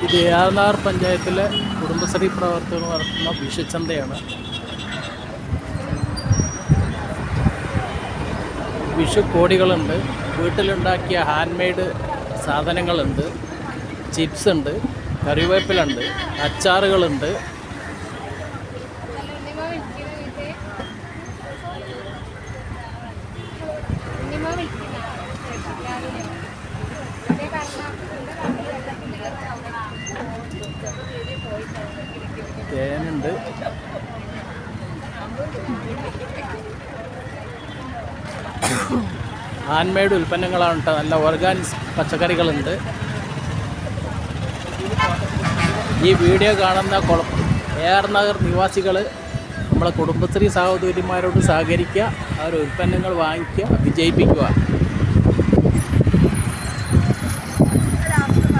ഇത് ഏറനാർ പഞ്ചായത്തിലെ കുടുംബശ്രീ പ്രവർത്തകർ നടത്തുന്ന വിഷുച്ചന്തയാണ്. വിഷു കോടികളുണ്ട്, വീട്ടിലുണ്ടാക്കിയ ഹാൻഡ് മെയ്ഡ് സാധനങ്ങളുണ്ട്, ചിപ്സ് ഉണ്ട്, കറിവേപ്പിലുണ്ട്, അച്ചാറുകളുണ്ട്. തേനുണ്ട്, ഹാൻഡ് മെയ്ഡ് ഉൽപ്പന്നങ്ങളാണ് കേട്ടോ. നല്ല ഓർഗാനിക് പച്ചക്കറികളുണ്ട്. ഈ വീഡിയോ കാണുന്ന AR നഗർ നിവാസികൾ നമ്മളെ കുടുംബശ്രീ സഹോദരിമാരോട് സഹകരിക്കുക, അവരുടെ ഉൽപ്പന്നങ്ങൾ വാങ്ങിക്കുക, വിജയിപ്പിക്കുക.